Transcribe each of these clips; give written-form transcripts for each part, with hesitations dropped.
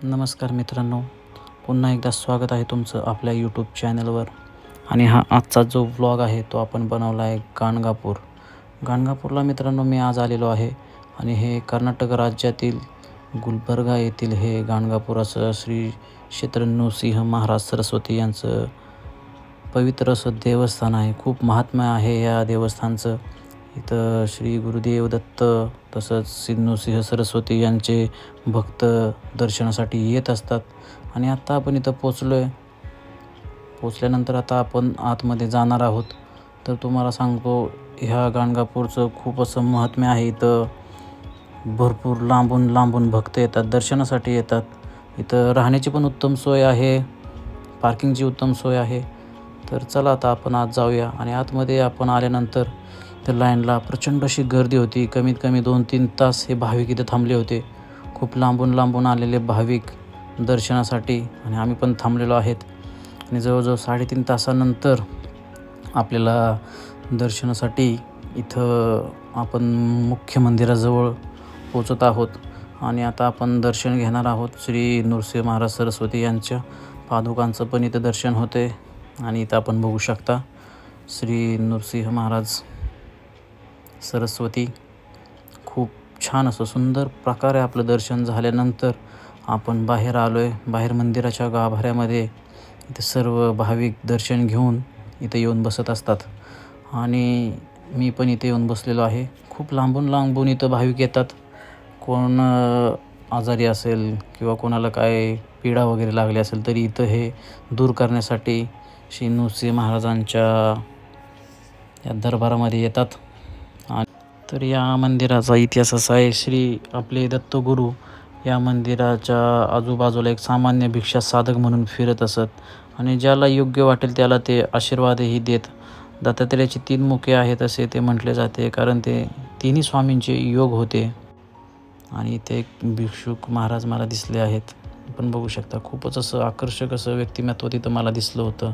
नमस्कार मित्रांनो, पुन्हा एकदा स्वागत आहे तुमचं आपल्या यूट्यूब चॅनलवर. आणि हा आजचा जो व्लॉग आहे तो आपण बनवला आहे गाणगापूरला. मित्रांनो, मी आज आलेलो आहे आणि हे कर्नाटक राज्यातील गुलबर्गा येथील हे गाणगापूर असं श्री क्षेत्र नृसिंह महाराज सरस्वती यांचं पवित्र असं देवस्थान आहे. खूप महात्म्य आहे या देवस्थानाचं. इथं श्री गुरुदेव दत्त तसंच श्री नृसिंह सरस्वती यांचे भक्त दर्शनासाठी येत असतात. आणि आत्ता आपण इथं पोचल्यानंतर आता आपण आतमध्ये जाणार आहोत. तर तुम्हाला सांगतो, ह्या गाणगापूरचं खूप असं महात्म्य आहे. इथं भरपूर लांबून भक्त येतात, दर्शनासाठी येतात. इथं राहण्याची पण उत्तम सोय आहे, पार्किंगची उत्तम सोय आहे. तर चला आता आपण आत जाऊया. आणि आतमध्ये आपण आल्यानंतर तर लाईनला प्रचंड अशी गर्दी होती. कमीत कमी 2-3 तास हे भाविक इथे थांबले होते. खूप लांबून आलेले भाविक दर्शनासाठी, आणि आम्ही पण थांबलेलो आहेत. आणि जवळजवळ 3.5 तासानंतर आपल्याला दर्शनासाठी इथं आपण मुख्य मंदिराजवळ पोचत आहोत. आणि आता आपण दर्शन घेणार आहोत. श्री नृसिंह महाराज सरस्वती यांच्या पादुकांचं पण इथं दर्शन होते. आणि इथं आपण बघू शकता श्री नृसिंह महाराज सरस्वती. खूप छान असं सुंदर प्रकारे आपलं दर्शन झाल्यानंतर आपण बाहेर आलो आहे. बाहेर मंदिराच्या गाभाऱ्यामध्ये इथे सर्व भाविक दर्शन घेऊन इथे येऊन बसत असतात. आणि मी पण इथे येऊन बसलेलो आहे. खूप लांबून इथं भाविक येतात. कोण आजारी असेल किंवा कोणाला काय पीडा वगैरे लागली असेल तरी इथं हे दूर करण्यासाठी श्री नृसिंह महाराजांच्या या दरबारामध्ये येतात. तर या मंदिराचा इतिहास असा आहे, श्री आपले दत्तगुरू या मंदिराच्या आजूबाजूला एक सामान्य भिक्षा साधक म्हणून फिरत असत. आणि ज्याला योग्य वाटेल त्याला ते आशीर्वादही देत. दत्तात्रेयाची 3 मुखे आहेत असे ते म्हटले जाते, कारण ते तिन्ही स्वामींचे योग होते. आणि इथे एक भिक्षुक महाराज मला दिसले आहेत, आपण बघू शकता. खूपच असं आकर्षक असं व्यक्तिमत्व तिथं मला दिसलं होतं.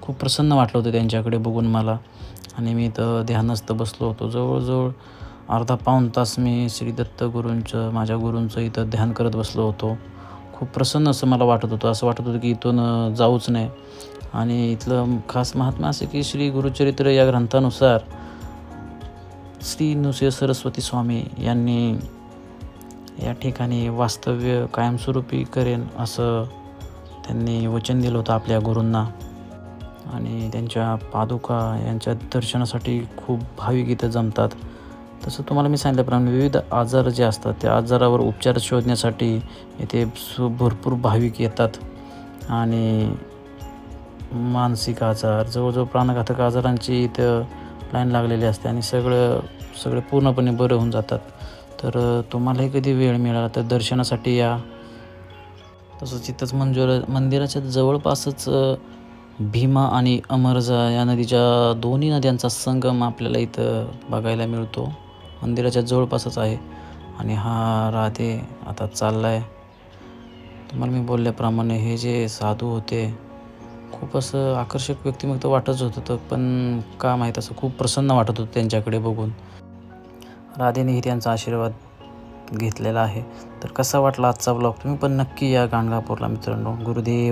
खूप प्रसन्न वाटलं होतं त्यांच्याकडे बघून मला. आणि मी इथं ध्यानस्थ बसलो होतो. जवळजवळ अर्धा-पाऊण तास मी श्री दत्तगुरूंचं, माझ्या गुरूंचं इथं ध्यान करत बसलो होतो. खूप प्रसन्न असं मला वाटत होतं. असं वाटत होतं की इथून जाऊच नाही. आणि इथलं खास महात्म्य असं की श्री गुरुचरित्र या ग्रंथानुसार श्री नृसिंह सरस्वती स्वामी यांनी या ठिकाणी वास्तव्य कायमस्वरूपी करेन असं त्यांनी वचन दिलं होतं आपल्या गुरूंना. आणि त्यांच्या पादुका यांच्या दर्शनासाठी खूप भाविक इथं जमतात. तसं तुम्हाला मी सांगितल्याप्रमाणे विविध आजार जे असतात त्या आजारावर उपचार शोधण्यासाठी इथे भरपूर भाविक येतात. आणि मानसिक आजार, जवळजवळ प्राणघातक आजारांची इथं लाईन लागलेली असते. आणि सगळे पूर्णपणे बरे होऊन जातात. तर तुम्हालाही कधी वेळ मिळाला तर दर्शनासाठी या. तसंच इथंच मंदिराच्या जवळपासच भीमा आणि अमरजा या नदीच्या दोन्ही नद्यांचा संगम आपल्याला इथं बघायला मिळतो. मंदिराच्या जवळपासच आहे. आणि हा राधे आता चालला आहे. तुम्हाला मी बोलल्याप्रमाणे हे जे साधू होते खूप असं आकर्षक व्यक्तिमत्व वाटत होतं, पण का माहीत असं खूप प्रसन्न वाटत होतं त्यांच्याकडे बघून. राधेनेही त्यांचा आशीर्वाद घेतलेला आहे. तर कसा वाटला आजचा ब्लॉग? तुम्ही पण नक्की या गाणगापूरला मित्रांनो. गुरुदेव.